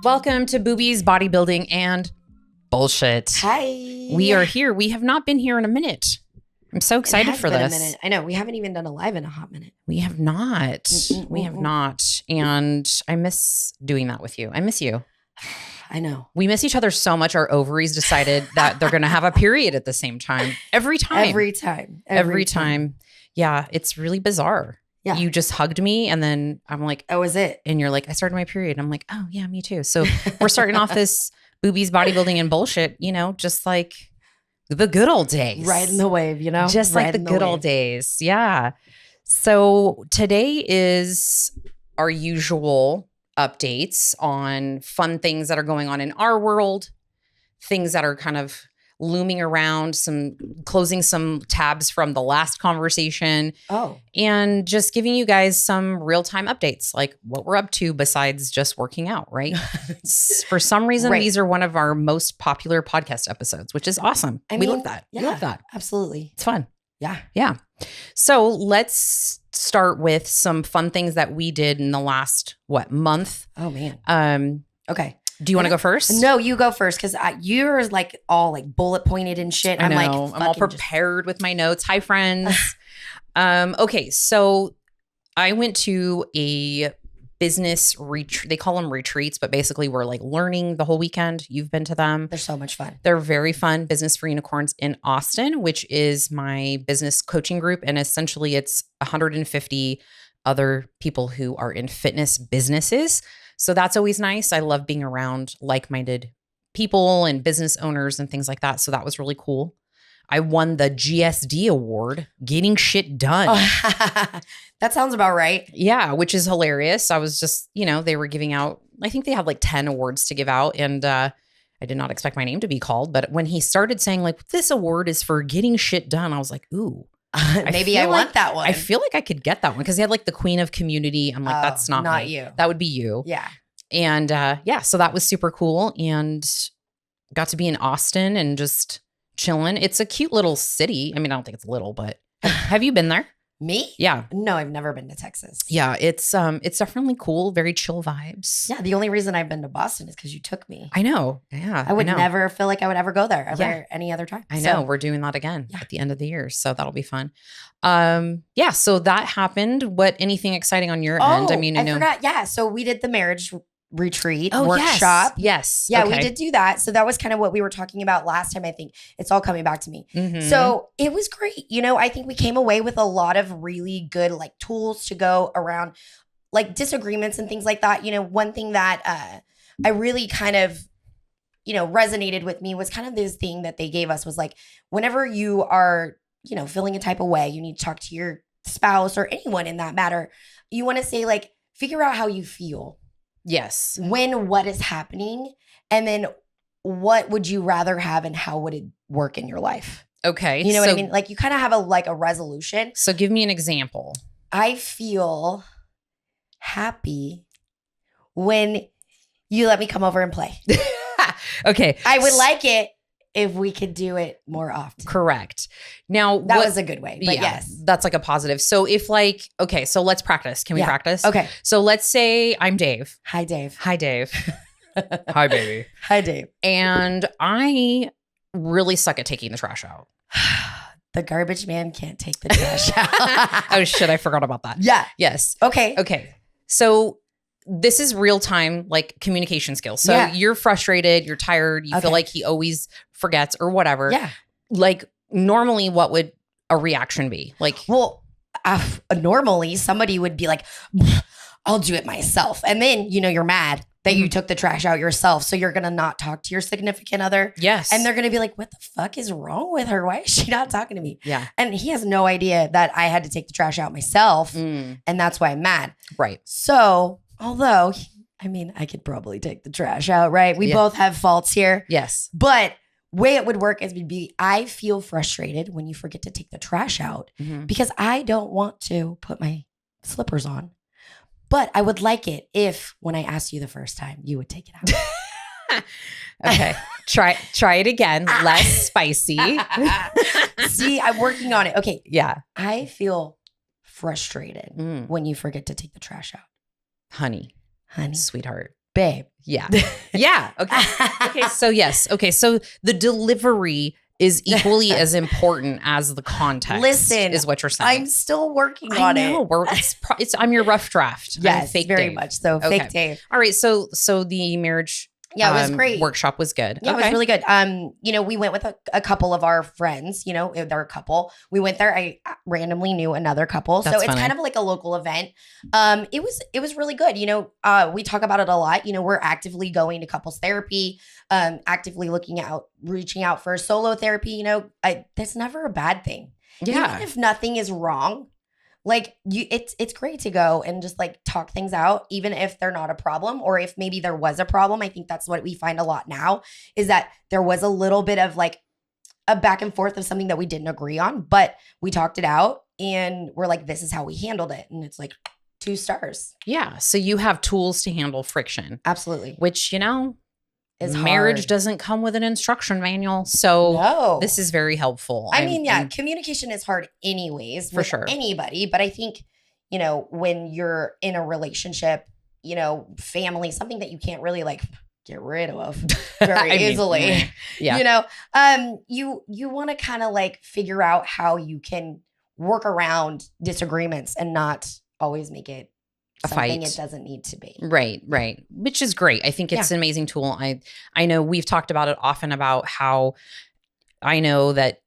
Welcome to Boobies, Bodybuilding, and Bullshit. Hi. We are here. We have not been here in a minute. I'm so excited for this. A minute. I know. We haven't even done a live in a hot minute. We have not. We have not. And I miss doing that with you. I miss you. I know. We miss each other so much. Our ovaries decided that they're going to have a period at the same time. Every time. Yeah. It's really bizarre. Yeah. You just hugged me and then I'm like, that was it. And you're like, I started my period. I'm like, oh yeah, me too. So we're starting off this Boobies, Bodybuilding, and Bullshit, just like the good old days. Riding the wave, Just like the good old days. Yeah. So today is our usual updates on fun things that are going on in our world, things that are kind of looming around, closing some tabs from the last conversation. Oh. And just giving you guys some real-time updates, like what we're up to besides just working out, right? For some reason, These are one of our most popular podcast episodes, which is awesome. We love that. Yeah, we love that. Absolutely. It's fun. Yeah. Yeah. So let's start with some fun things that we did in the last, month? Oh, man. Okay. Do you want to go first? No, you go first because you're like all like bullet pointed and shit. I'm all prepared with my notes. Hi, friends. Okay, so I went to a business retreat. They call them retreats, but basically we're like learning the whole weekend. You've been to them. They're so much fun. They're very fun. Business for Unicorns in Austin, which is my business coaching group. And essentially it's 150 other people who are in fitness businesses. So that's always nice. I love being around like-minded people and business owners and things like that. So that was really cool. I won the GSD Award, getting shit done. That sounds about right. Yeah, which is hilarious. I was just, they were giving out, I think they have like 10 awards to give out. And I did not expect my name to be called. But when he started saying like, this award is for getting shit done, I was like, ooh. Maybe I want that one. I feel like I could get that one because he had like the Queen of Community. I'm like, that's not me. You. That would be you. Yeah. And so that was super cool and got to be in Austin and just chilling. It's a cute little city. I mean, I don't think it's little, but have you been there? Me? Yeah. No, I've never been to Texas. Yeah, it's definitely cool. Very chill vibes. Yeah, the only reason I've been to Boston is because you took me. I know. Yeah, I would never feel like I would ever go there any other time. I know. We're doing that again at the end of the year, so that'll be fun. So that happened. Anything exciting on your end? I mean, I forgot. Yeah, so we did the marriage retreat workshop. Yes. Yeah, we did do that. So that was kind of what we were talking about last time. I think it's all coming back to me. Mm-hmm. So it was great. I think we came away with a lot of really good like tools to go around like disagreements and things like that. One thing that I really kind of, resonated with me was kind of this thing that they gave us was like, whenever you are, feeling a type of way, you need to talk to your spouse or anyone in that matter. You want to say like, figure out how you feel. Yes. What is happening, and then what would you rather have and how would it work in your life? Okay. You know what I mean? Like you kind of have a resolution. So give me an example. I feel happy when you let me come over and play. Okay. I would like it if we could do it more often. Correct. Now that was a good way, but yes, that's like a positive. So if so let's practice. Can we practice? Okay. So let's say I'm Dave. Hi, Dave. Hi, Dave. Hi, baby. Hi, Dave. And I really suck at taking the trash out. The garbage man can't take the trash out. Oh shit. I forgot about that. Yeah. Yes. Okay. So this is real time, like communication skills. So you're frustrated, you're tired, you feel like he always forgets or whatever. Yeah. Like normally what would a reaction be? Like, well, normally somebody would be like, I'll do it myself. And then, you're mad that you took the trash out yourself. So you're going to not talk to your significant other. Yes. And they're going to be like, what the fuck is wrong with her? Why is she not talking to me? Yeah. And he has no idea that I had to take the trash out myself. And that's why I'm mad. Right. So, although, I could probably take the trash out, right? We both have faults here. Yes. But way it would work is I feel frustrated when you forget to take the trash out because I don't want to put my slippers on. But I would like it if when I asked you the first time, you would take it out. Okay. Try it again. Less spicy. See, I'm working on it. Okay. Yeah. I feel frustrated when you forget to take the trash out. Honey. Honey. Sweetheart. babe. Yeah. Yeah. Okay. Okay. So yes. Okay. So the delivery is equally as important as the context. Listen, is what you're saying. I'm still working on it. I'm your rough draft. Yes, I'm fake very Dave. much so. Okay. Fake Dave. All right. So the marriage it was great. Workshop was good. Yeah, it was really good. We went with a couple of our friends, they're a couple. We went there. I randomly knew another couple. That's so it's funny. kind of like a local event. It was really good. We talk about it a lot. We're actively going to couples therapy, actively reaching out for solo therapy. That's never a bad thing. Yeah. Even if nothing is wrong, like it's great to go and just like talk things out, even if they're not a problem, or if maybe there was a problem. I think that's what we find a lot now, is that there was a little bit of like a back and forth of something that we didn't agree on, but we talked it out and we're like, this is how we handled it. And it's like 2 stars. Yeah. So you have tools to handle friction. Absolutely. Which, Is marriage hard. doesn't come with an instruction manual. So No. this is very helpful. Communication is hard anyways For with sure. anybody. But I think, when you're in a relationship, family, something that you can't really like get rid of very easily. Yeah. You want to kind of like figure out how you can work around disagreements and not always make it A something fight. it doesn't need to be. Right. Which is great. I think it's an amazing tool. I know we've talked about it often about how I know that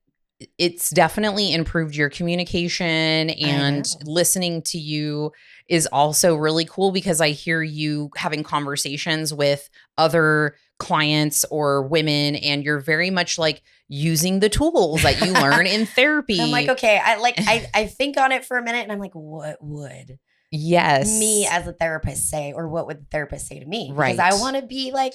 it's definitely improved your communication, and listening to you is also really cool because I hear you having conversations with other clients or women, and you're very much like using the tools that you learn in therapy. I'm like, okay, I think on it for a minute and I'm like, what would me as a therapist say, or what would the therapist say to me? Right. Because I want to be like,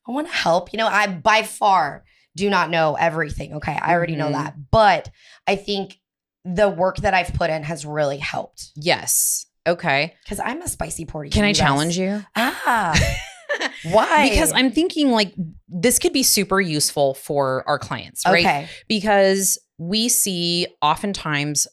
I want to help. I by far do not know everything. Okay. I already know that. But I think the work that I've put in has really helped. Yes. Okay. Because I'm a spicy porty. Can I challenge you? Why? Because I'm thinking like this could be super useful for our clients, right? Okay. Because we see oftentimes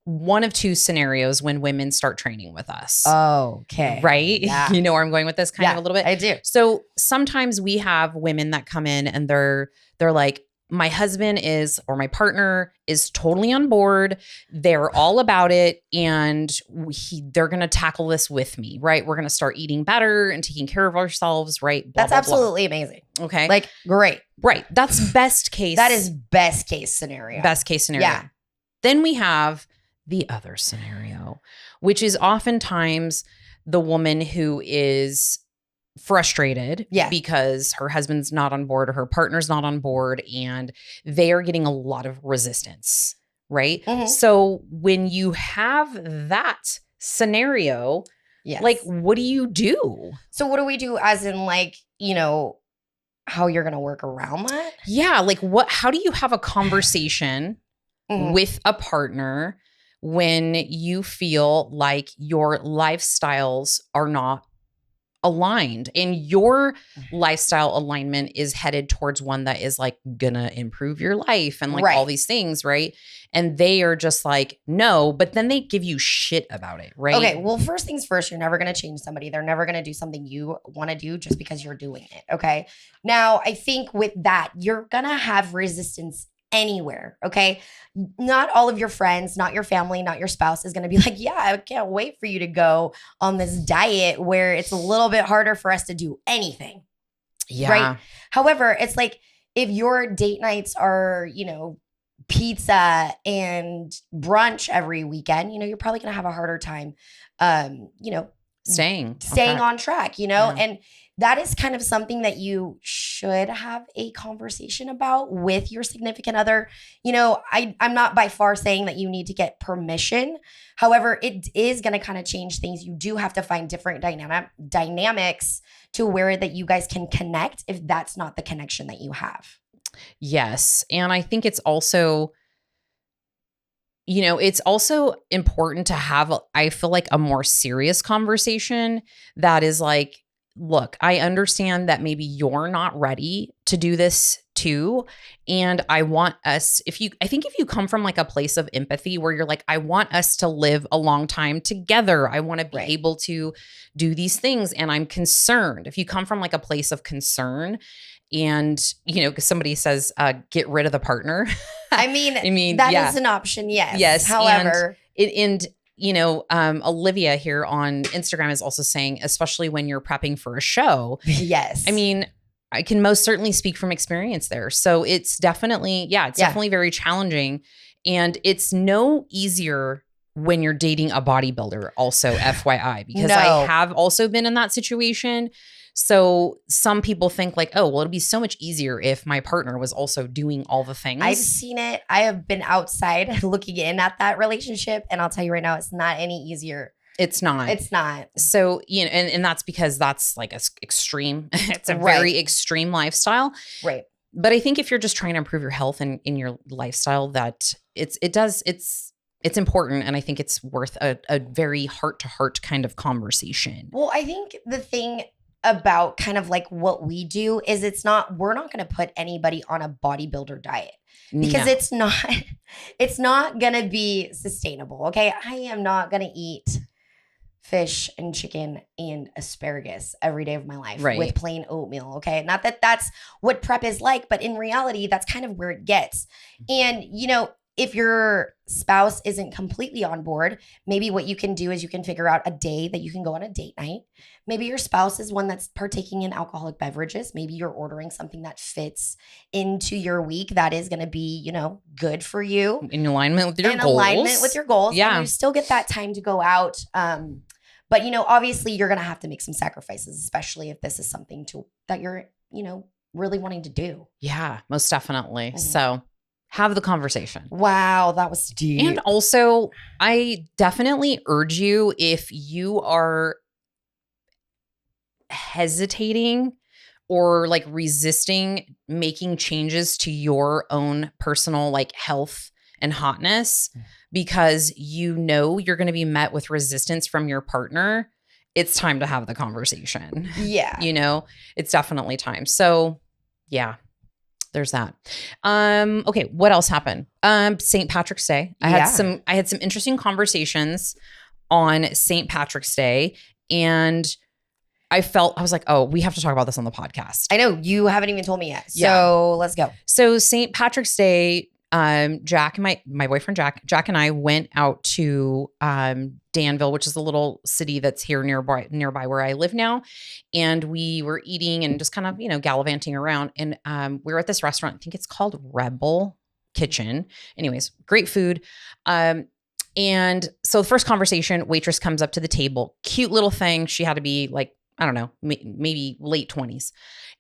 one of 2 scenarios when women start training with us. Okay. Right? Yeah. You know where I'm going with this kind of a little bit? I do. So sometimes we have women that come in and they're like, my husband is, or my partner is totally on board. They're all about it. And they're going to tackle this with me, right? We're going to start eating better and taking care of ourselves, right? Blah, That's blah, absolutely amazing. Okay. Like, great. Right. That's best case. That is best case scenario. Best case scenario. Yeah. Then we have the other scenario, which is oftentimes the woman who is frustrated because her husband's not on board or her partner's not on board, and they are getting a lot of resistance, right? Mm-hmm. So when you have that scenario, like, what do you do? So what do we do as in like, how you're going to work around that? Yeah. Like how do you have a conversation with a partner when you feel like your lifestyles are not aligned and your lifestyle alignment is headed towards one that is like gonna improve your life and like all these things, right? And they are just like, no, but then they give you shit about it, right? Okay, well, first things first, you're never going to change somebody. They're never going to do something you want to do just because you're doing it, okay? Now, I think with that, you're going to have resistance anywhere, okay? Not all of your friends, not your family, not your spouse is going to be like, yeah, I can't wait for you to go on this diet where it's a little bit harder for us to do anything. Yeah. Right? However, it's like if your date nights are, pizza and brunch every weekend, you're probably going to have a harder time, staying on track, and that is kind of something that you should have a conversation about with your significant other. I'm not by far saying that you need to get permission. However, it is going to kind of change things. You do have to find different dynamics to where that you guys can connect if that's not the connection that you have. Yes. And I think it's also, it's also important to have, I feel like, a more serious conversation that is like, look, I understand that maybe you're not ready to do this too. And I want us, if you come from like a place of empathy where you're like, I want us to live a long time together. I want to be able to do these things. And I'm concerned. If you come from like a place of concern and, you know, 'cause somebody says, get rid of the partner. I mean, that is an option. Yes. Yes. However, and you know, Olivia here on Instagram is also saying, especially when you're prepping for a show. Yes. I mean, I can most certainly speak from experience there. So it's definitely, definitely very challenging. And it's no easier when you're dating a bodybuilder also, FYI, because I have also been in that situation. So some people think like, oh, well, it'd be so much easier if my partner was also doing all the things. I've seen it. I have been outside looking in at that relationship. And I'll tell you right now, it's not any easier. It's not. It's not. So, you know, and that's because that's like a extreme, it's a very extreme lifestyle. Right. But I think if you're just trying to improve your health and in your lifestyle, that it's important. And I think it's worth a very heart-to-heart kind of conversation. Well, I think the thing about kind of like what we do is we're not going to put anybody on a bodybuilder diet because it's not going to be sustainable. Okay. I am not going to eat fish and chicken and asparagus every day of my life with plain oatmeal. Okay. Not that that's what prep is like, but in reality, that's kind of where it gets. And, you know, if your spouse isn't completely on board, maybe what you can do is you can figure out a day that you can go on a date night. Maybe your spouse is one that's partaking in alcoholic beverages. Maybe you're ordering something that fits into your week that is going to be, you know, good for you. In alignment with your goals. In alignment with your goals. Yeah. And you still get that time to go out. But, you know, obviously you're going to have to make some sacrifices, especially if this is something that you're, you know, really wanting to do. Yeah, most definitely. So have the conversation. Wow, that was deep. And also, I definitely urge you, if you are hesitating or like resisting making changes to your own personal like health and hotness, because you know you're going to be met with resistance from your partner, it's time to have the conversation. Yeah. You know, it's definitely time. So yeah. There's that. Okay, what else happened? St. Patrick's Day. I had some interesting conversations on St. Patrick's Day, and I was like, oh, we have to talk about this on the podcast. I know you haven't even told me yet. So let's go. So St. Patrick's Day, Jack and my boyfriend Jack and I went out to Danville, which is a little city that's here nearby where I live now. And we were eating and just kind of, you know, gallivanting around. And we were at this restaurant. I think it's called Rebel Kitchen. Anyways, great food. And so the first conversation, waitress comes up to the table, cute little thing. She had to be like, I don't know, maybe late 20s,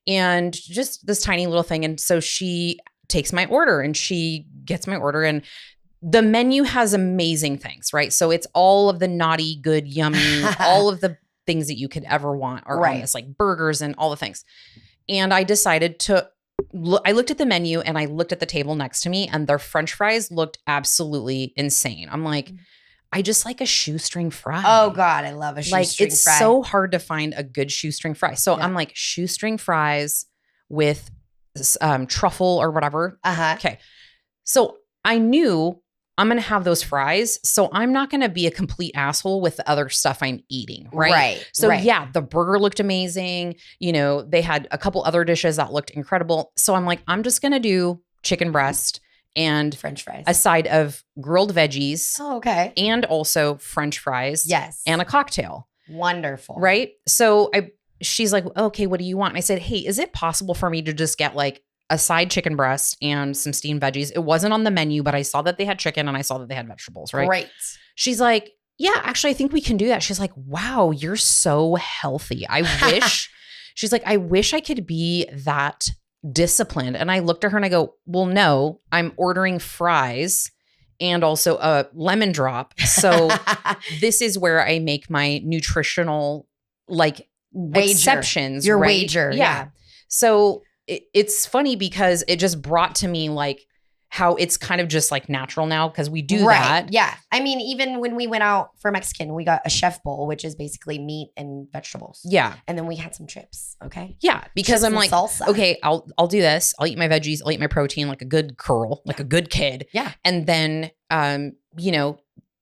and just this tiny little thing. And so she takes my order and she gets my order, and the menu has amazing things, right? So it's all of the naughty, good, yummy, all of the things that you could ever want are on this, like burgers and all the things. And I decided I looked at the menu and I looked at the table next to me, and their French fries looked absolutely insane. I'm like, I just like a shoestring fry. Oh God, I love a shoestring fry. Like, it's so hard to find a good shoestring fry. So I'm like, shoestring fries with truffle or whatever. Okay. So I knew I'm going to have those fries. So I'm not going to be a complete asshole with the other stuff I'm eating. Right. So yeah, the burger looked amazing. You know, they had a couple other dishes that looked incredible. So I'm like, I'm just going to do chicken breast and French fries, a side of grilled veggies. Oh, okay. And also French fries. Yes. And a cocktail. Wonderful. Right. So she's like, okay, what do you want? And I said, hey, is it possible for me to just get like a side chicken breast and some steamed veggies? It wasn't on the menu, but I saw that they had chicken and I saw that they had vegetables, right? Right. She's like, yeah, actually, I think we can do that. She's like, wow, you're so healthy. She's like, I wish I could be that disciplined. And I looked at her and I go, well, no, I'm ordering fries and also a lemon drop. So this is where I make my nutritional like exceptions. Your right? wager. Yeah. So it's funny because it just brought to me like how it's kind of just like natural now because we do Right. that. Yeah. I mean, even when we went out for Mexican, we got a chef bowl, which is basically meat and vegetables. Yeah. And then we had some chips. Okay. Yeah. Because Chips I'm and like, salsa. okay, I'll do this. I'll eat my veggies. I'll eat my protein like a good curl, like a good kid. Yeah. And then, you know,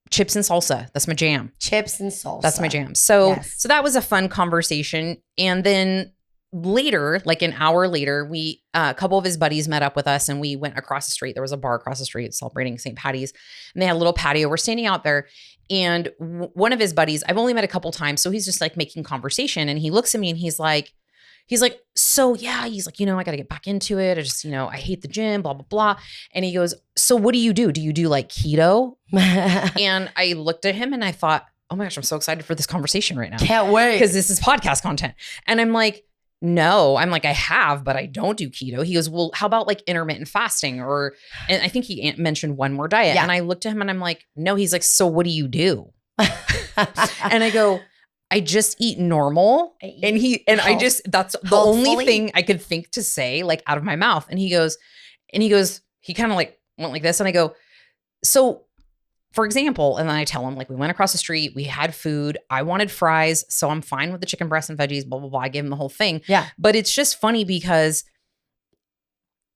chips and salsa. That's my jam. Chips and salsa. That's my jam. So, Yes. so that was a fun conversation. And then later, like an hour later, we a couple of his buddies met up with us and we went across the street. There was a bar across the street celebrating St. Patty's, and they had a little patio. We're standing out there, and one of his buddies, I've only met a couple times, so he's just like making conversation, and he looks at me and he's like, so yeah, he's like, you know, I got to get back into it. I just, you know, I hate the gym, blah, blah, blah. And he goes, so what do you do? Do you do like keto? And I looked at him and I thought, oh my gosh, I'm so excited for this conversation right now. Can't wait. Because this is podcast content. And I'm like, no, I'm like, I have, but I don't do keto. He goes, well, how about like intermittent fasting? And I think he mentioned one more diet. Yeah. And I looked at him and I'm like, no. He's like, so what do you do? And I go, I just eat normal. That's the only thing I could think to say like out of my mouth. And he goes, he kind of like went like this. And I go, so for example, and then I tell him like, we went across the street, we had food. I wanted fries. So I'm fine with the chicken breast and veggies, blah, blah, blah. I gave him the whole thing. Yeah. But it's just funny because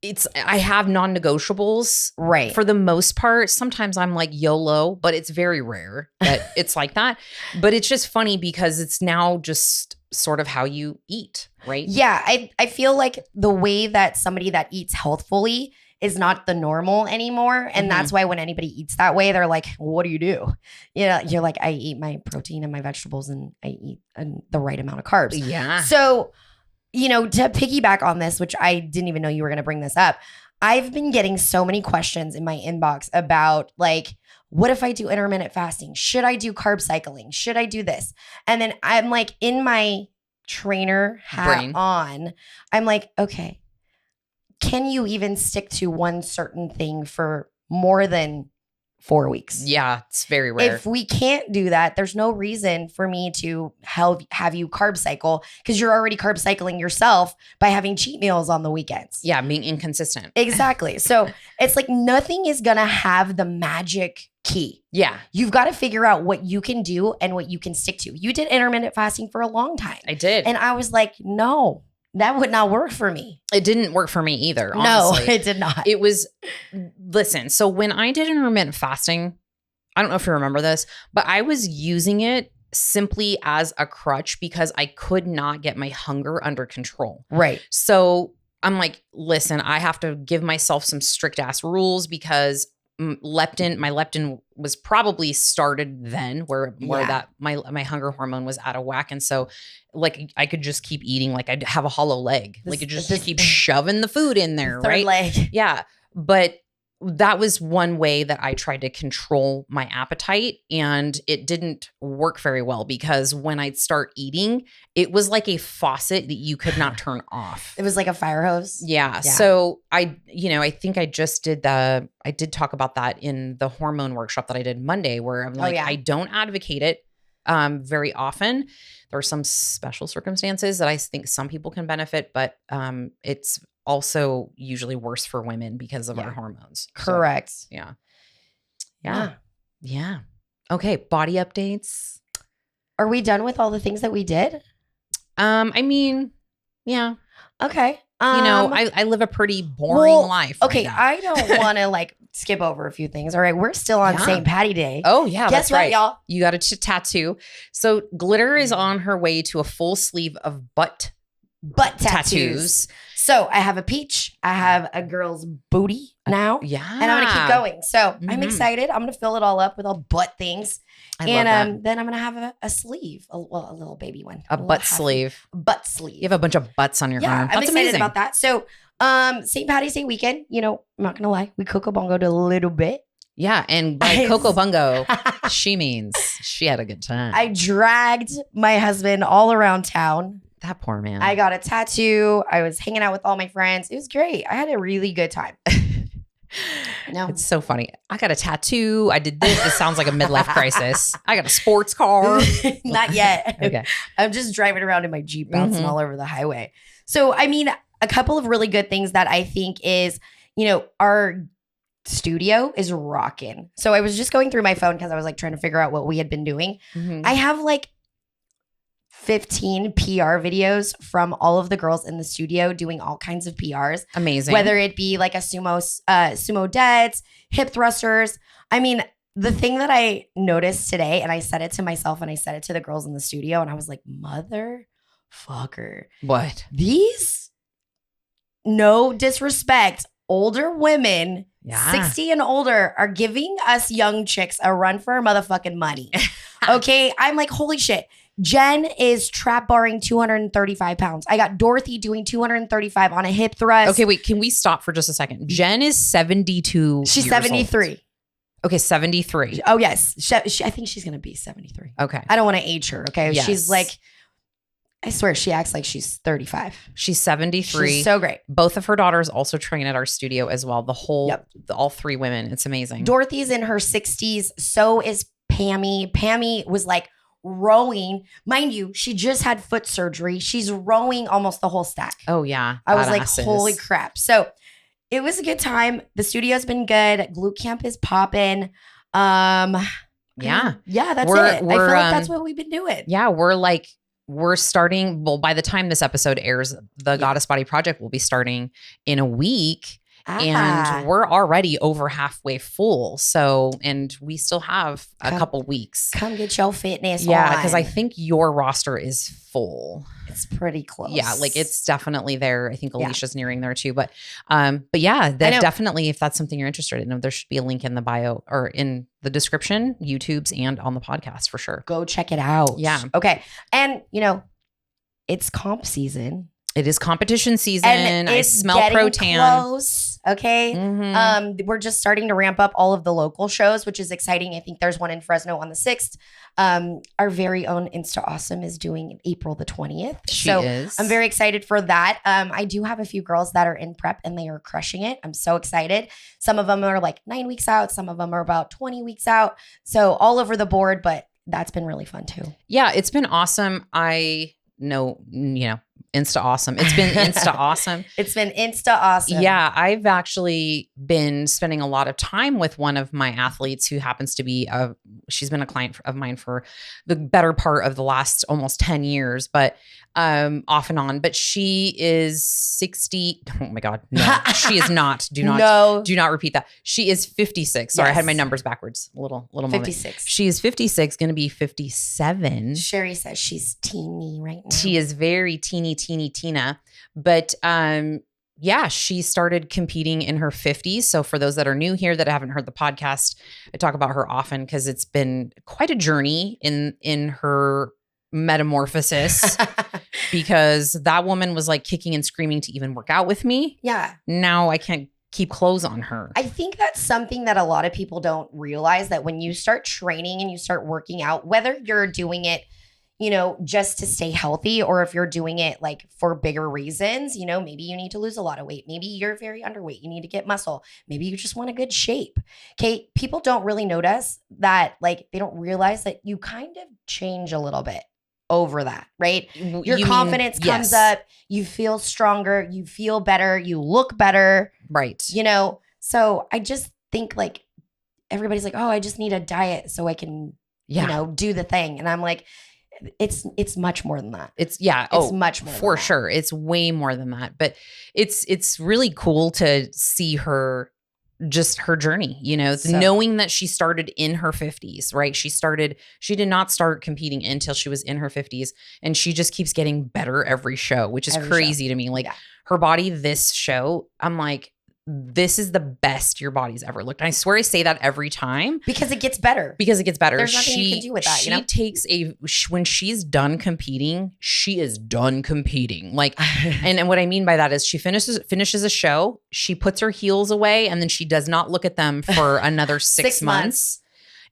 I have non-negotiables. Right. For the most part. Sometimes I'm like YOLO, but it's very rare that it's like that. But it's just funny because it's now just sort of how you eat, right? Yeah. I feel like the way that somebody that eats healthfully is not the normal anymore. And that's why when anybody eats that way, they're like, well, what do? You know, you're like, I eat my protein and my vegetables and I eat the right amount of carbs. Yeah. So, you know, to piggyback on this, which I didn't even know you were going to bring this up, I've been getting so many questions in my inbox about like, what if I do intermittent fasting? Should I do carb cycling? Should I do this? And then I'm like in my trainer hat on, I'm like, okay, can you even stick to one certain thing for more than 4 weeks? Yeah, it's very rare. If we can't do that, there's no reason for me to have you carb cycle because you're already carb cycling yourself by having cheat meals on the weekends. Yeah, being inconsistent. Exactly. So it's like nothing is going to have the magic key. Yeah. You've got to figure out what you can do and what you can stick to. You did intermittent fasting for a long time. I did. And I was like, no. That would not work for me. It didn't work for me either, honestly. No, it did not. It was, listen, so when I did intermittent fasting, I don't know if you remember this, but I was using it simply as a crutch because I could not get my hunger under control. Right. So I'm like, listen, I have to give myself some strict ass rules because my leptin was probably started then where that my hunger hormone was out of whack. And so like I could just keep eating, like I'd have a hollow leg. Like it just keep shoving the food in there, third right? leg. Yeah. But that was one way that I tried to control my appetite, and it didn't work very well because when I'd start eating, it was like a faucet that you could not turn off. It was like a fire hose. Yeah. So I think I did talk about that in the hormone workshop that I did Monday, where I'm like, I don't advocate it very often. There are some special circumstances that I think some people can benefit, but it's also usually worse for women because of our hormones. Correct. So, yeah. Okay. Body updates. Are we done with all the things that we did? I mean, yeah. Okay. You know, I live a pretty boring life. Okay. Right I don't want to like skip over a few things. All right. We're still on St. Patty Day. Oh yeah. Guess that's what, right, y'all? You got a tattoo. So Glitter is on her way to a full sleeve of butt tattoos. So I have a peach. I have a girl's booty now. Yeah. And I'm going to keep going. So I'm excited. I'm going to fill it all up with all butt things. Then I'm going to have a sleeve, a little baby one. A butt sleeve. Butt sleeve. You have a bunch of butts on your arm. I'm That's excited amazing. about that. So St. Patty's Day weekend, you know, I'm not going to lie. We cocoa bongoed a little bit. Yeah. And by Coco Bungo, she means she had a good time. I dragged my husband all around town. That poor man. I got a tattoo. I was hanging out with all my friends. It was great. I had a really good time. No. It's so funny. I got a tattoo. I did this. This sounds like a midlife crisis. I got a sports car. Not yet. Okay. I'm just driving around in my Jeep bouncing all over the highway. So, I mean, a couple of really good things that I think is, you know, our studio is rocking. So I was just going through my phone because I was like trying to figure out what we had been doing. I have like 15 PR videos from all of the girls in the studio doing all kinds of PRs. Amazing. Whether it be like a sumo deads, hip thrusters. I mean, the thing that I noticed today, and I said it to myself and I said it to the girls in the studio, and I was like, motherfucker. What? These, no disrespect, older women, 60 and older, are giving us young chicks a run for our motherfucking money. Okay? I'm like, holy shit. Jen is trap barring 235 pounds. I got Dorothy doing 235 on a hip thrust. Okay, wait. Can we stop for just a second? Jen is 72. She's years 73. Old. Okay, 73. Oh, yes. I think she's going to be 73. Okay. I don't want to age her. Okay. Yes. She's like, I swear she acts like she's 35. She's 73. She's so great. Both of her daughters also train at our studio as well. All three women. It's amazing. Dorothy's in her 60s. So is Pammy. Pammy was like rowing. Mind you, she just had foot surgery. She's rowing almost the whole stack. Oh, yeah. I was like, holy crap. So it was a good time. The studio's been good. Glute camp is popping. Yeah, that's it. I feel like that's what we've been doing. Yeah, we're starting. Well, by the time this episode airs, the Goddess Body Project will be starting in a week. And we're already over halfway full. So, and we still have a couple weeks. Come get your fitness. Yeah, because I think your roster is full. It's pretty close. Yeah, like it's definitely there. I think Alicia's nearing there too. But yeah, that definitely, if that's something you're interested in, there should be a link in the bio or in the description, YouTube's and on the podcast for sure. Go check it out. Yeah. Okay. And it's comp season. It is competition season. And I smell pro-tan. Close, okay. We're just starting to ramp up all of the local shows, which is exciting. I think there's one in Fresno on the 6th. Our very own Insta Awesome is doing April the 20th. She is. I'm very excited for that. I do have a few girls that are in prep and they are crushing it. I'm so excited. Some of them are like 9 weeks out. Some of them are about 20 weeks out. So all over the board, but that's been really fun too. Yeah, it's been awesome. I know, Insta Awesome. It's been Insta Awesome. It's been Insta Awesome. Yeah, I've actually been spending a lot of time with one of my athletes who happens to be she's been a client of mine for the better part of the last almost 10 years, but off and on. But she is 60. Oh my God. No, she is not. Do not repeat that. She is 56. Sorry, I had my numbers backwards. A little 56. Moment. She is 56, going to be 57. Sherry says she's teeny right now. She is very teeny Tina. But yeah, she started competing in her 50s. So for those that are new here that haven't heard the podcast, I talk about her often because it's been quite a journey in her metamorphosis because that woman was like kicking and screaming to even work out with me. Yeah. Now I can't keep clothes on her. I think that's something that a lot of people don't realize, that when you start training and you start working out, whether you're doing it just to stay healthy, or if you're doing it like for bigger reasons, maybe you need to lose a lot of weight. Maybe you're very underweight. You need to get muscle. Maybe you just want a good shape. Okay. People don't really notice that, like, they don't realize that you kind of change a little bit over that, right? Your confidence comes up. You feel stronger. You feel better. You look better. Right. So I just think like everybody's like, oh, I just need a diet so I can, do the thing. And I'm like, it's much more than that. It's much more for sure. It's way more than that. But it's really cool to see her, just her journey, knowing that she started in her 50s, right? She did not start competing until she was in her 50s, and she just keeps getting better every show, which is crazy to me. Like her body, this show, I'm like, this is the best your body's ever looked. And I swear I say that every time. Because it gets better. There's nothing you can do with that. She takes when she's done competing, she is done competing. Like, and what I mean by that is she finishes a show, she puts her heels away, and then she does not look at them for another 6 months.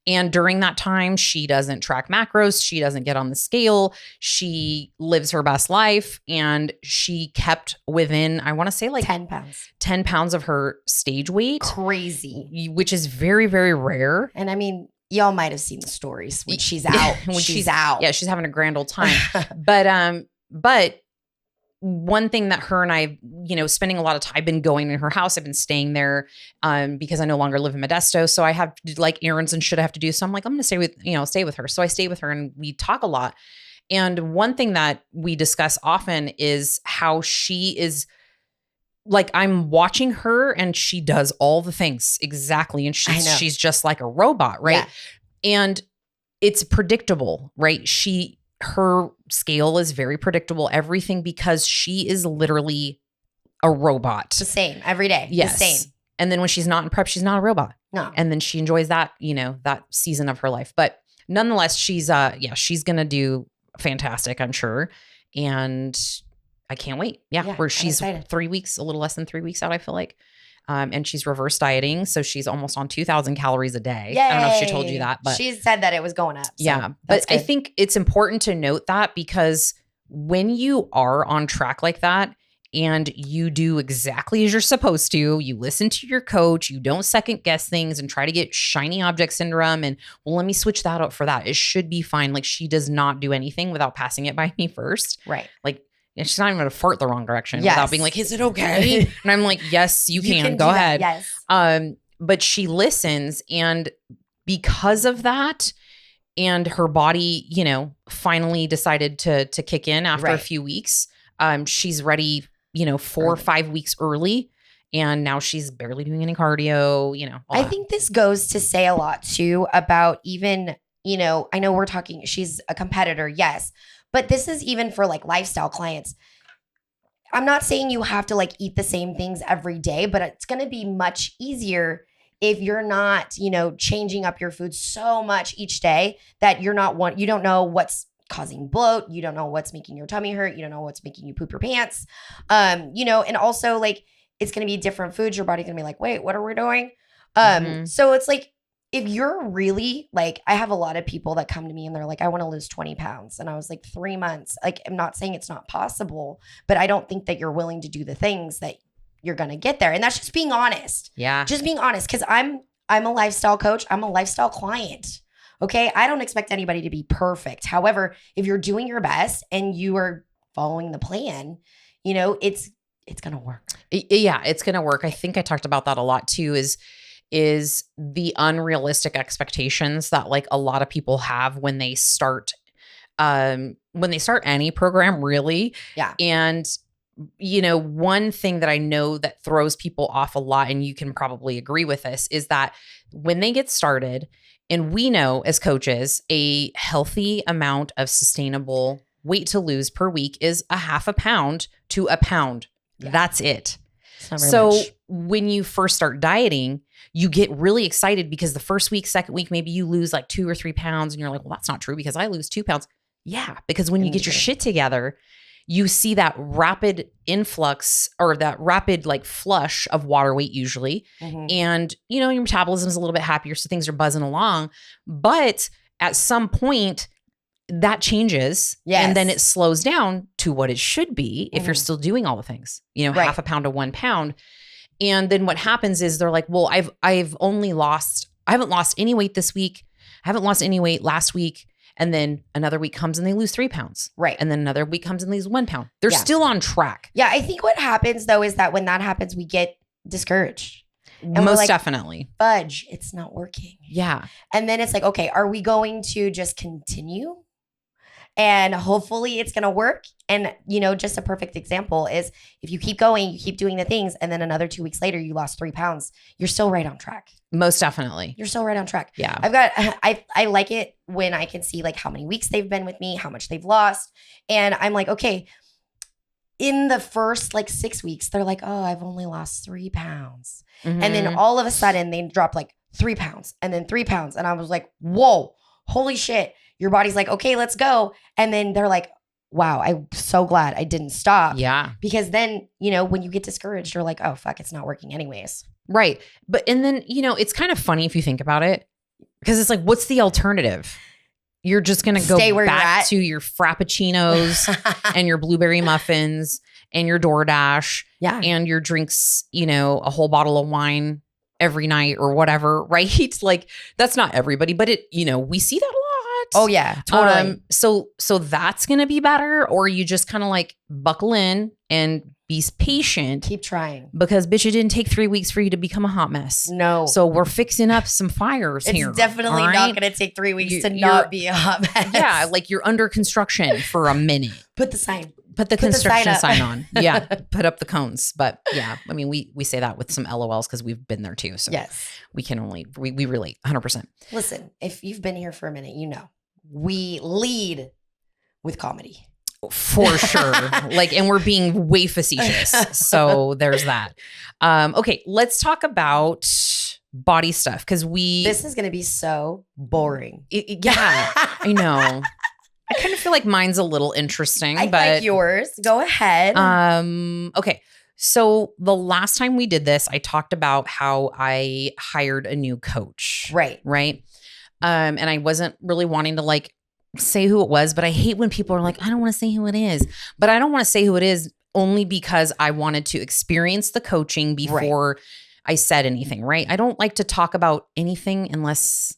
And during that time, she doesn't track macros. She doesn't get on the scale. She lives her best life. And she kept within, I want to say like 10 pounds. 10 pounds of her stage weight. Crazy. Which is very, very rare. And I mean, y'all might have seen the stories when she's out. She's out. Yeah, she's having a grand old time. But one thing that her and I, spending a lot of time, I've been going in her house. I've been staying there because I no longer live in Modesto. So I have like errands and shit I have to do. So I'm like, I'm going to stay with her. So I stay with her and we talk a lot. And one thing that we discuss often is how she is like, I'm watching her and she does all the things exactly. And she's just like a robot. Right. Yeah. And it's predictable, right? Her scale is very predictable, everything, because she is literally a robot. The same every day. Yes. The same. And then when she's not in prep, she's not a robot. No. And then she enjoys that, that season of her life. But nonetheless, she's going to do fantastic, I'm sure. And I can't wait. Yeah. Where she's 3 weeks, a little less than 3 weeks out, I feel like. And she's reverse dieting. So she's almost on 2,000 calories a day. Yay. I don't know if she told you that, but she said that it was going up. So yeah. But I think it's important to note that, because when you are on track like that and you do exactly as you're supposed to, you listen to your coach, you don't second guess things and try to get shiny object syndrome and, well, let me switch that up for that. It should be fine. Like, she does not do anything without passing it by me first. Right. Like, and she's not even going to fart the wrong direction without being like, is it okay? And I'm like, yes, you can go ahead. Yes. But she listens. And because of that, and her body, finally decided to kick in after a few weeks, she's ready, 4 or 5 weeks early. And now she's barely doing any cardio, I think this goes to say a lot too about even, I know we're talking, she's a competitor. Yes. But this is even for like lifestyle clients. I'm not saying you have to like eat the same things every day, but it's going to be much easier if you're not, changing up your food so much each day that you don't know what's causing bloat. You don't know what's making your tummy hurt. You don't know what's making you poop your pants. And also like, it's going to be different foods. Your body's going to be like, wait, what are we doing? So it's like, if you're really like, I have a lot of people that come to me and they're like, I want to lose 20 pounds. And I was like, 3 months. Like, I'm not saying it's not possible, but I don't think that you're willing to do the things that you're going to get there. And that's just being honest. Yeah. Just being honest. Cause I'm a lifestyle coach. I'm a lifestyle client. Okay. I don't expect anybody to be perfect. However, if you're doing your best and you are following the plan, it's going to work. Yeah. It's going to work. I think I talked about that a lot too, is the unrealistic expectations that like a lot of people have when they start any program, really. Yeah. And one thing that I know that throws people off a lot, and you can probably agree with this, is that when they get started, and we know as coaches, a healthy amount of sustainable weight to lose per week is 0.5 pound to 1 pound. Yeah. That's it. So when you first start dieting, you get really excited because the first week, second week, maybe you lose like 2 or 3 pounds and you're like, well, that's not true because I lose 2 pounds. Yeah. Because when you get your shit together, you see that rapid influx or that rapid like flush of water weight usually. Mm-hmm. And, your metabolism is a little bit happier. So things are buzzing along. But at some point, that changes. Yes. And then it slows down to what it should be if you're still doing all the things, 0.5 pound to 1 pound. And then what happens is they're like, well, I haven't lost any weight this week. I haven't lost any weight last week. And then another week comes and they lose 3 pounds. Right. And then another week comes and they lose 1 pound. They're still on track. Yeah. I think what happens though is that when that happens, we get discouraged. And most definitely. Fudge, it's not working. Yeah. And then it's like, okay, are we going to just continue? And hopefully it's going to work. And, just a perfect example is if you keep going, you keep doing the things, and then another 2 weeks later, you lost 3 pounds, you're still right on track. Most definitely. You're still right on track. Yeah. I like it when I can see like how many weeks they've been with me, how much they've lost. And I'm like, okay, in the first like 6 weeks, they're like, oh, I've only lost 3 pounds. Mm-hmm. And then all of a sudden they drop like 3 pounds and then 3 pounds. And I was like, whoa, holy shit. Your body's like, okay, let's go. And then they're like, wow, I'm so glad I didn't stop. Yeah. Because then, when you get discouraged, you're like, oh, fuck, it's not working anyways. Right. And then, it's kind of funny if you think about it, because it's like, what's the alternative? You're just going to go back to your Frappuccinos and your blueberry muffins and your DoorDash and your drinks, a whole bottle of wine every night or whatever, right? Like, that's not everybody, but we see that a lot. Oh yeah, totally. So that's going to be better, or you just kind of like buckle in and be patient. Keep trying. Because bitch, it didn't take 3 weeks for you to become a hot mess. No. So we're fixing up some fires here. It's definitely not going to take 3 weeks to not be a hot mess. Yeah. Like you're under construction for a minute. Put the sign. Put the construction sign on. Yeah. Put up the cones. But yeah, I mean, we say that with some LOLs because we've been there too. So yes, we can only, we relate 100%. Listen, if you've been here for a minute, you know, we lead with comedy. For sure. Like, and we're being way facetious. So there's that. Okay. Let's talk about body stuff. This is going to be so boring. Yeah, I know. I kind of feel like mine's a little interesting, but like yours. Go ahead. Okay. So the last time we did this, I talked about how I hired a new coach. Right. Right. And I wasn't really wanting to like say who it was, but I hate when people are like, I don't want to say who it is, but I don't want to say who it is only because I wanted to experience the coaching before I said anything. Right. I don't like to talk about anything unless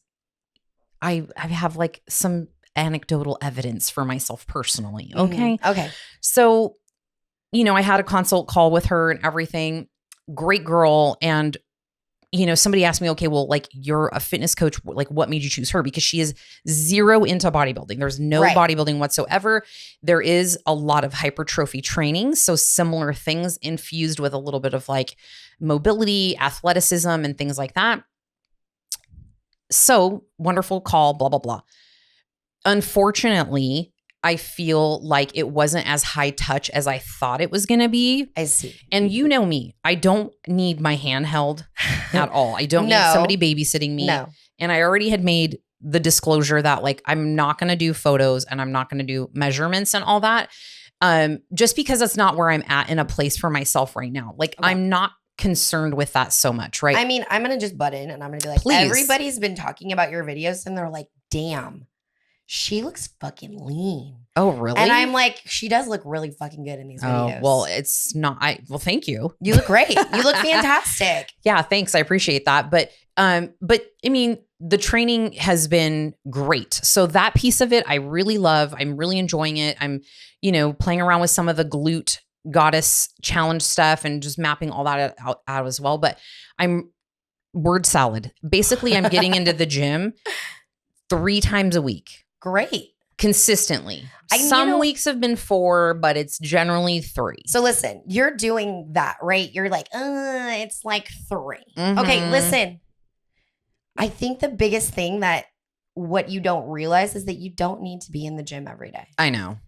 I have like some anecdotal evidence for myself personally. Okay. Mm-hmm. Okay. So, you know, I had a consult call with her and everything. Great girl. And, you know, somebody asked me, okay, well, like you're a fitness coach, like what made you choose her? Because she is zero into bodybuilding. There's no bodybuilding whatsoever. There is a lot of hypertrophy training. So similar things infused with a little bit of like mobility, athleticism, and things like that. So wonderful call, blah, blah, blah. Unfortunately, I feel like it wasn't as high touch as I thought it was going to be. I see. And you know me, I don't need my hand held at all. I don't need somebody babysitting me. No. And I already had made the disclosure that like, I'm not going to do photos and I'm not going to do measurements and all that. Just because that's not where I'm at in a place for myself right now. Like I'm not concerned with that so much. Right. I mean, I'm going to just butt in and I'm going to be like, please. Everybody's been talking about your videos and they're like, damn. She looks fucking lean. Oh, really? And I'm like, she does look really fucking good in these videos. Oh, well, it's not. Well, thank you. You look great. You look fantastic. Yeah, thanks. I appreciate that. But I mean, the training has been great. So that piece of it, I really love. I'm really enjoying it. I'm, you know, playing around with some of the glute goddess challenge stuff and just mapping all that out as well. But I'm word salad. Basically, I'm getting into the gym 3 times a week. Great. Consistently. Some weeks have been 4, but it's generally 3. So listen, you're doing that, right? You're like, it's like 3. Mm-hmm. Okay, listen. I think the biggest thing that what you don't realize is that you don't need to be in the gym every day. I know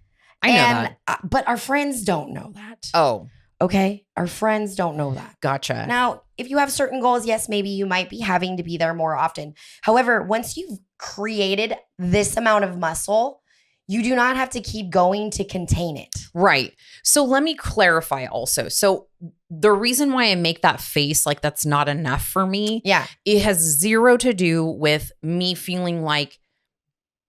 that. But our friends don't know that. Oh. Okay? Our friends don't know that. Gotcha. Now, if you have certain goals, yes, maybe you might be having to be there more often. However, once you've created this amount of muscle, you do not have to keep going to contain it. Right. So let me clarify also. So the reason why I make that face like that's not enough for me, it has zero to do with me feeling like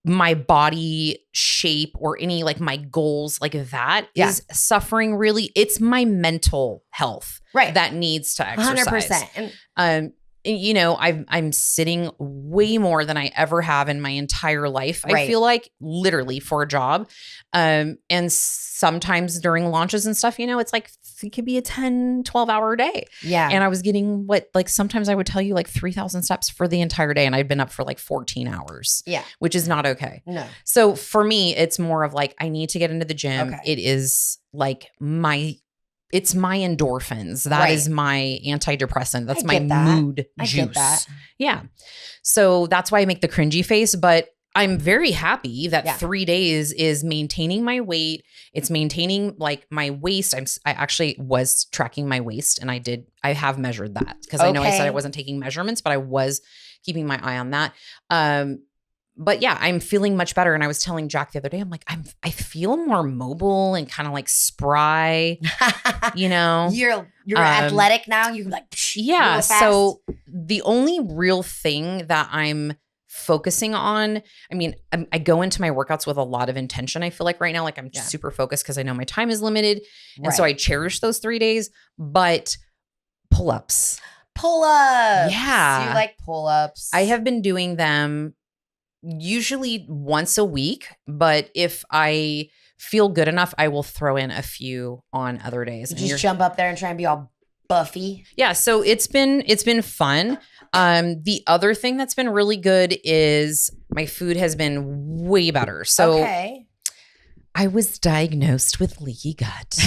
my body shape or any like my goals like that is suffering really. It's my mental health that needs to exercise. 100%. And you know, I'm sitting way more than I ever have in my entire life. I feel like literally for a job. And sometimes during launches and stuff, you know, it's like, it could be a 10, 12 hour day. Yeah. And I was getting sometimes I would tell you like 3,000 steps for the entire day. And I'd been up for like 14 hours. Yeah. Which is not okay. No. So for me, it's more of like, I need to get into the gym. Okay. It is like it's my endorphins. That is my antidepressant. That's my mood juice. I get that. Yeah. So that's why I make the cringy face, but I'm very happy that 3 days is maintaining my weight. It's maintaining like my waist. I actually was tracking my waist and I have measured that because I know I said I wasn't taking measurements, but I was keeping my eye on that. But yeah, I'm feeling much better. And I was telling Jack the other day, I'm like, I feel more mobile and kind of like spry, you know. You're athletic now. You're like, yeah. So the only real thing that I'm focusing on, I mean, I go into my workouts with a lot of intention. I feel like right now, like I'm super focused because I know my time is limited. And so I cherish those 3 days, but pull-ups. Pull-ups. Yeah. You like pull-ups. I have been doing them usually once a week, but if I feel good enough, I will throw in a few on other days. You just jump up there and try and be all buffy. Yeah, so it's been fun. The other thing that's been really good is my food has been way better. So okay. I was diagnosed with leaky gut.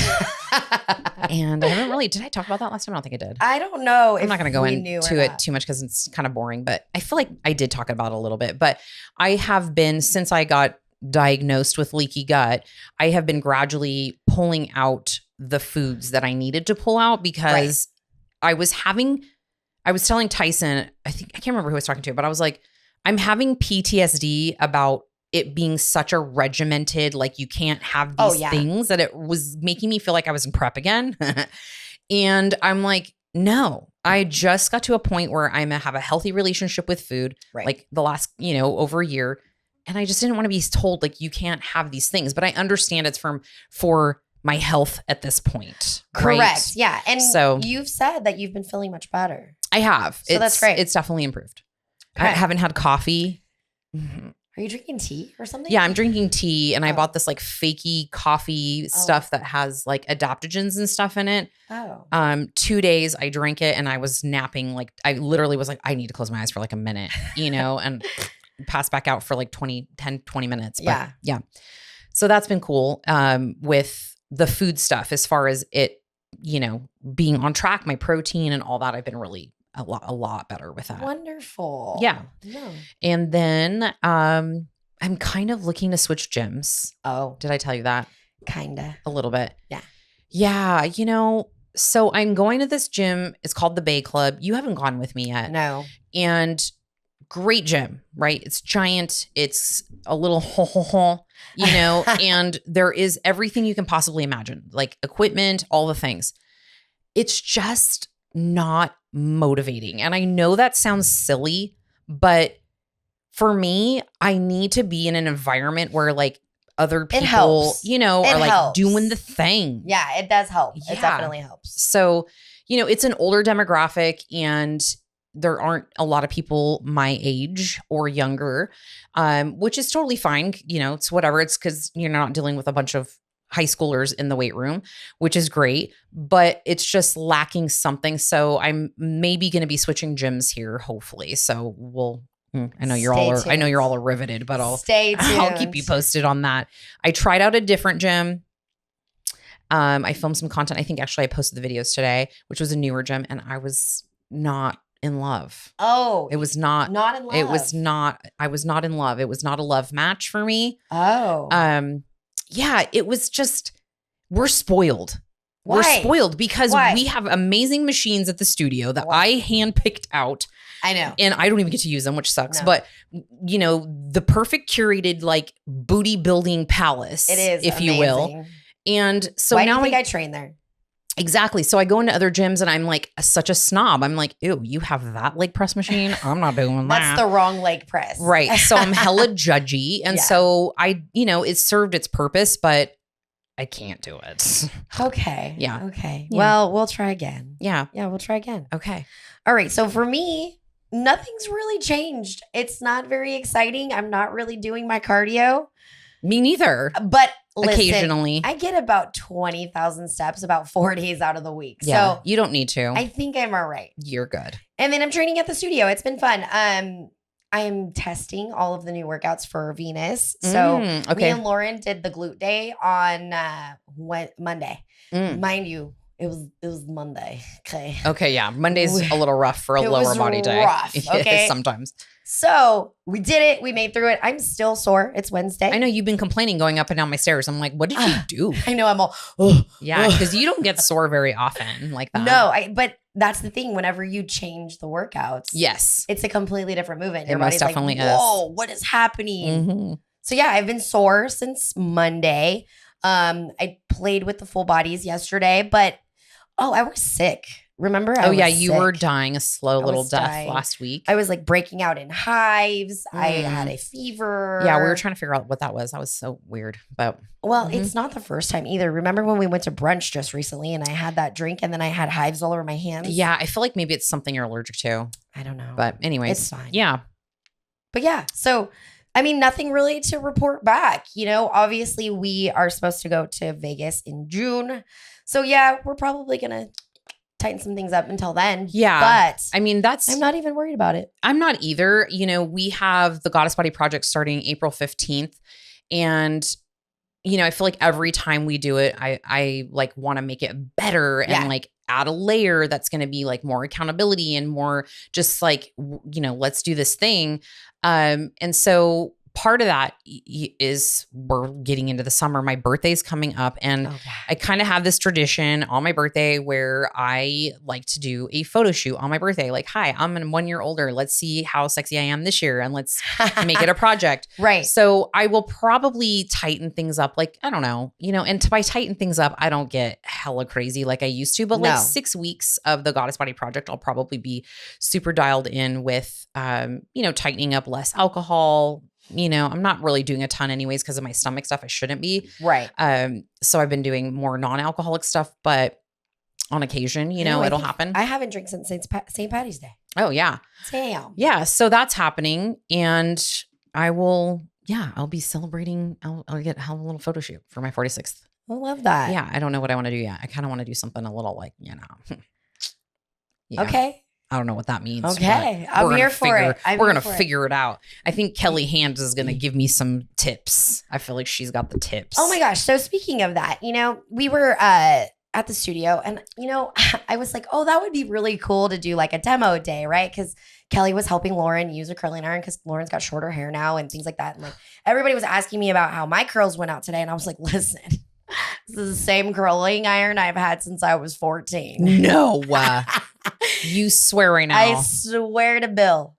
And I haven't really, did I talk about that last time? I don't think I did. I don't know. I'm not going to go into it too much because it's kind of boring, but I feel like I did talk about it a little bit. But I have been, since I got diagnosed with leaky gut, I have been gradually pulling out the foods that I needed to pull out because I was telling Tyson, I can't remember who I was talking to, but I was like, I'm having PTSD about it being such a regimented, like you can't have these things, that it was making me feel like I was in prep again. And I'm like, no, I just got to a point where I have a healthy relationship with food, like the last, over a year. And I just didn't want to be told like, you can't have these things, but I understand it's for my health at this point. Correct. Right? Yeah. And so you've said that you've been feeling much better. I have. So that's great. It's definitely improved. Okay. I haven't had coffee. Mm-hmm. Are you drinking tea or something? Yeah, I'm drinking tea, and I bought this like fakey coffee stuff that has like adaptogens and stuff in it. 2 days I drank it and I was napping. Like I literally was like, I need to close my eyes for like a minute, and pass back out for like 20 minutes. But, yeah. So that's been cool with the food stuff as far as it, being on track, my protein and all that. I've been really a lot better with that. Wonderful. Yeah. And then I'm kind of looking to switch gyms. Oh. Did I tell you that? Kinda. A little bit. Yeah. Yeah. So I'm going to this gym. It's called the Bay Club. You haven't gone with me yet. No. And great gym, right? It's giant. It's a little and there is everything you can possibly imagine, like equipment, all the things. It's just not motivating. And I know that sounds silly, but for me, I need to be in an environment where like other people, are like doing the thing. Yeah, it does help. Yeah. It definitely helps. So, it's an older demographic and there aren't a lot of people my age or younger, which is totally fine. It's whatever. It's because you're not dealing with a bunch of high schoolers in the weight room, which is great, but it's just lacking something. So I'm maybe going to be switching gyms here, hopefully. So I know you're all riveted, but I'll keep you posted on that. I tried out a different gym. I filmed some content. I think actually I posted the videos today, which was a newer gym, and I was not in love. Oh, it was not in love. I was not in love. It was not a love match for me. Oh, yeah, it was just, we're spoiled. Why? We're spoiled because we have amazing machines at the studio that I handpicked out. I know. And I don't even get to use them, which sucks. No. But, the perfect curated like booty building palace. It is, if amazing. You will. And so why now do you think I train there? Exactly. So I go into other gyms and I'm like such a snob. I'm like, ew, you have that leg press machine? I'm not doing that. That's the wrong leg press. Right. So I'm hella judgy. And so I, it served its purpose, but I can't do it. Okay. Yeah. Okay. Yeah. Well, we'll try again. Yeah. Yeah, we'll try again. Okay. All right. So for me, nothing's really changed. It's not very exciting. I'm not really doing my cardio. Me neither. But listen, occasionally. I get about 20,000 steps about 4 days out of the week. Yeah, so you don't need to. I think I'm all right. You're good. And then I'm training at the studio. It's been fun. I'm testing all of the new workouts for Venus. So me and Lauren did the glute day on Monday. Mind you, it was Monday. Okay. Okay. Yeah. Monday's a little rough for a lower body day. Rough, okay. Sometimes. So we did it. We made through it. I'm still sore. It's Wednesday. I know you've been complaining going up and down my stairs. I'm like, what did you do? I know I'm all, yeah, because you don't get sore very often like that. No, but that's the thing. Whenever you change the workouts, yes, it's a completely different movement. Your body's most definitely like, whoa, what is happening? Mm-hmm. So yeah, I've been sore since Monday. I played with the full bodies yesterday, but I was sick. Remember? You were dying a slow little death last week. I was like breaking out in hives. I had a fever. Yeah, we were trying to figure out what that was. That was so weird. But it's not the first time either. Remember when we went to brunch just recently and I had that drink and then I had hives all over my hands? Yeah, I feel like maybe it's something you're allergic to. I don't know. But anyways. It's fine. Yeah. But yeah, so I mean, nothing really to report back. Obviously we are supposed to go to Vegas in June. So yeah, we're probably going to tighten some things up until then. Yeah. But I mean, I'm not even worried about it. I'm not either. We have the Goddess Body Project starting April 15th. And, I feel like every time we do it, I like want to make it better and like add a layer that's going to be like more accountability and more just like, let's do this thing. And so part of that is we're getting into the summer. My birthday's coming up and I kind of have this tradition on my birthday where I like to do a photo shoot on my birthday. Like, hi, I'm 1 year older. Let's see how sexy I am this year and let's make it a project. Right. So I will probably tighten things up. Like, I don't know, and by tighten things up, I don't get hella crazy like I used to, but like 6 weeks of the Goddess Body Project, I'll probably be super dialed in with, tightening up less alcohol. I'm not really doing a ton anyways because of my stomach stuff. I shouldn't be. Right. So I've been doing more non-alcoholic stuff, but on occasion, it'll happen. I haven't drank since St. Patty's Day. Oh, yeah. Damn. Yeah. So that's happening. And I'll be celebrating. I'll get a little photo shoot for my 46th. I love that. Yeah. I don't know what I want to do yet. I kind of want to do something a little like, yeah. Okay. I don't know what that means. Okay. I'm here for it. We're going to figure it out. I think Kelly Hand is going to give me some tips. I feel like she's got the tips. Oh my gosh. So speaking of that, we were at the studio and, I was like, oh, that would be really cool to do like a demo day, right? Because Kelly was helping Lauren use a curling iron because Lauren's got shorter hair now and things like that. And like everybody was asking me about how my curls went out today. And I was like, listen, this is the same curling iron I've had since I was 14. No. You swear right now. I swear to Bill.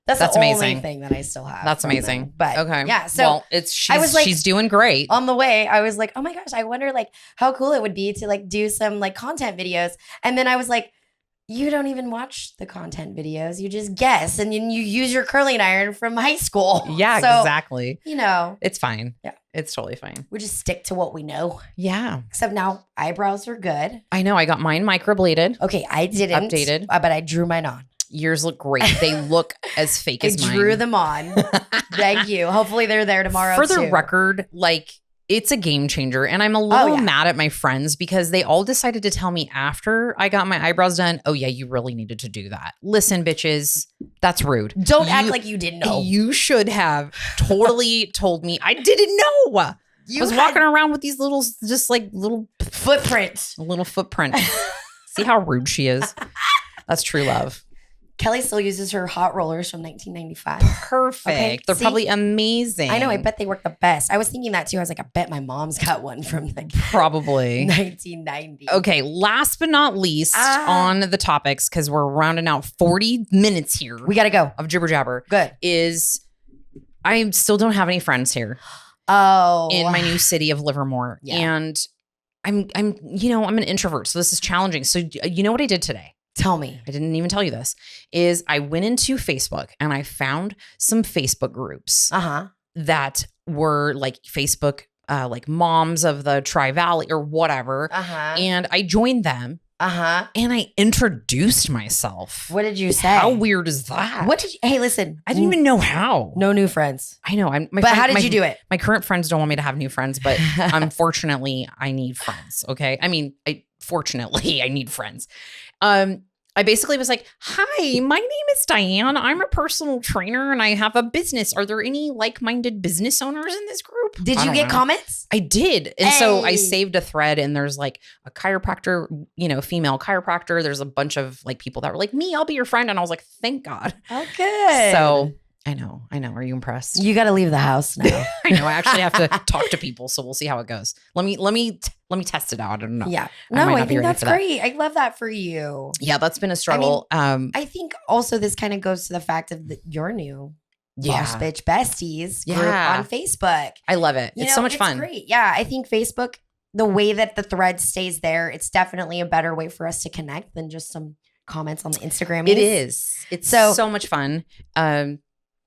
That's the amazing. Only thing that I still have. That's amazing. Them. But okay. Yeah. So she's doing great. On the way, I was like, oh my gosh, I wonder like how cool it would be to like do some like content videos. And then I was like, you don't even watch the content videos. You just guess and you use your curling iron from high school. Yeah, so, exactly. It's fine. Yeah. It's totally fine. We just stick to what we know. Yeah. Except now eyebrows are good. I know. I got mine microbladed. Okay. I didn't. Updated. But I drew mine on. Yours look great. They look as fake as mine. I drew them on. Thank you. Hopefully they're there tomorrow For the record, like it's a game changer. And I'm a little mad at my friends because they all decided to tell me after I got my eyebrows done, oh yeah, you really needed to do that. Listen, bitches, that's rude. Don't act like you didn't know. You should have totally told me. I didn't know. I was walking around with these little footprints. A little footprint. See how rude she is. That's true love. Kelly still uses her hot rollers from 1995. Perfect. Okay, they're probably amazing. I know. I bet they work the best. I was thinking that too. I was like, I bet my mom's got one from like probably 1990. Okay. Last but not least on the topics, because we're rounding out 40 minutes here. We got to go. Of jibber jabber. Good. Is I still don't have any friends here. Oh. In my new city of Livermore. Yeah. And I'm an introvert. So this is challenging. So you know what I did today? Tell me. I didn't even tell you this. Is I went into Facebook and I found some Facebook groups that were like Facebook, like moms of the Tri-Valley or whatever. And I joined them. And I introduced myself. What did you say? How weird is that? Hey, listen. I didn't even know how. No new friends. I know. How did you do it? My current friends don't want me to have new friends, but unfortunately, I need friends. Okay. I mean, fortunately, I need friends. I basically was like, hi, my name is Diane. I'm a personal trainer and I have a business. Are there any like-minded business owners in this group? Did you get comments? I did. And so I saved a thread and there's like a chiropractor, female chiropractor. There's a bunch of like people that were like, me, I'll be your friend. And I was like, thank God. Oh, good. So I know. Are you impressed? You got to leave the house now. I know. I actually have to talk to people. So we'll see how it goes. Let me test it out. I don't know. Yeah. No, I think that's great. I love that for you. Yeah, that's been a struggle. I think also this kind of goes to the fact of your new Boss Bitch Besties group on Facebook. I love it. It's so much fun. It's great. Yeah. I think Facebook, the way that the thread stays there, it's definitely a better way for us to connect than just some comments on the Instagram. It is. It's so much fun.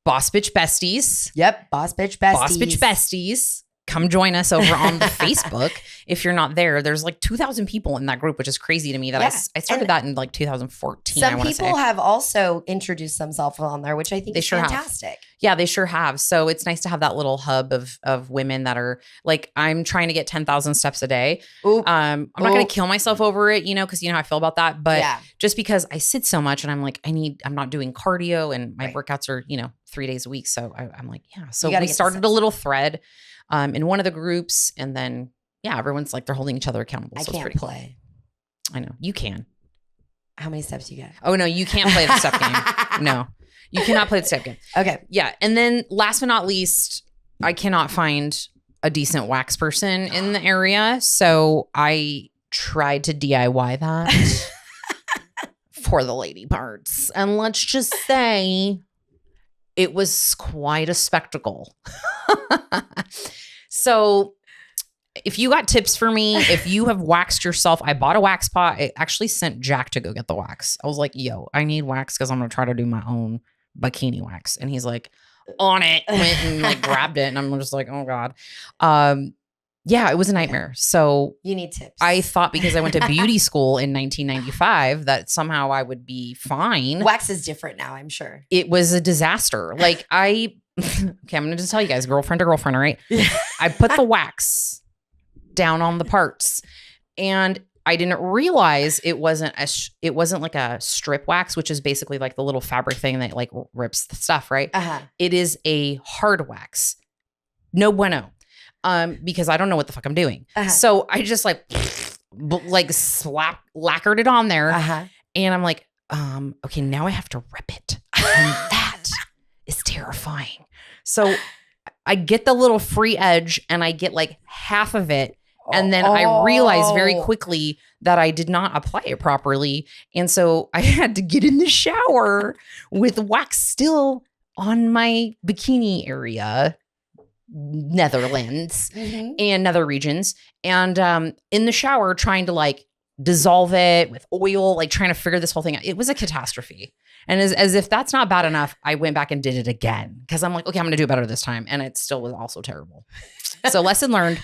Boss Bitch Besties. Yep. Boss Bitch Besties. Boss Bitch Besties. come join us over on the Facebook. If you're not there, there's like 2,000 people in that group, which is crazy to me that I started that in like 2014. Some people have also introduced themselves on there, which I think is fantastic. Yeah, they sure have. So it's nice to have that little hub of women that are like, I'm trying to get 10,000 steps a day. I'm not going to kill myself over it, because you know how I feel about that. But just because I sit so much and I'm like, I'm not doing cardio and my workouts are, 3 days a week. So I'm like, yeah. So we started a little thread in one of the groups, and then everyone's like, they're holding each other accountable. So I can't play. Cool. I know. You can. How many steps do you get? Oh, no, you can't play the step game. No, you cannot play the step game. Okay. Yeah. And then last but not least, I cannot find a decent wax person in the area. So I tried to DIY that for the lady parts. And let's just say it was quite a spectacle. So if you got tips for me, if you have waxed yourself, I bought a wax pot. I actually sent Jack to go get the wax. I was like, yo, I need wax because I'm going to try to do my own bikini wax. And he's like, on it. Went and like grabbed it. And I'm just like, oh God. Yeah, it was a nightmare. So you need tips. I thought because I went to beauty school in 1995 that somehow I would be fine. Wax is different now, I'm sure. It was a disaster. Like okay, I'm going to just tell you guys, girlfriend to girlfriend, all right? I put the wax down on the parts and I didn't realize it wasn't like a strip wax, which is basically like the little fabric thing that like rips the stuff, right? It is a hard wax. No bueno. Because I don't know what the fuck I'm doing. So I just like lacquered it on there. And I'm like, okay, now I have to rip it. And that is terrifying. So I get the little free edge and I get like half of it. And then I realized very quickly that I did not apply it properly. And so I had to get in the shower with wax still on my bikini area. Netherlands and nether regions, and in the shower trying to like dissolve it with oil, like trying to figure this whole thing out. It was a catastrophe. And as if that's not bad enough, I went back and did it again because I'm like, okay, I'm gonna do better this time, and it still was also terrible. So lesson learned: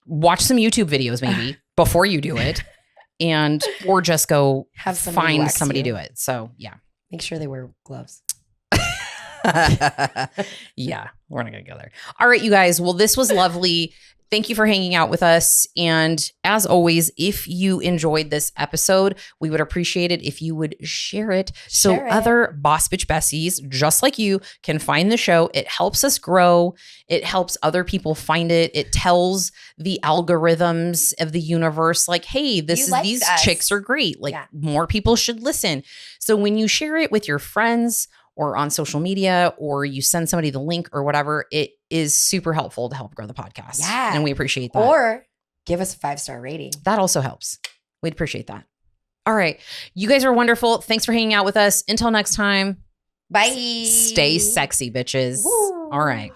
watch some YouTube videos maybe before you do it, or just go find somebody do it. So yeah, make sure they wear gloves. Yeah, we're not gonna go there. All right, you guys. Well, this was lovely. Thank you for hanging out with us. And as always, if you enjoyed this episode, we would appreciate it if you would share it so other Boss Bitch Bessies just like you can find the show. It helps us grow. It helps other people find it. It tells the algorithms of the universe like, hey, these chicks are great. Like more people should listen. So when you share it with your friends or on social media, or you send somebody the link or whatever, it is super helpful to help grow the podcast. Yeah. And we appreciate that. Or give us a 5-star rating. That also helps. We'd appreciate that. All right. You guys are wonderful. Thanks for hanging out with us. Until next time. Bye. Stay sexy, bitches. Woo. All right.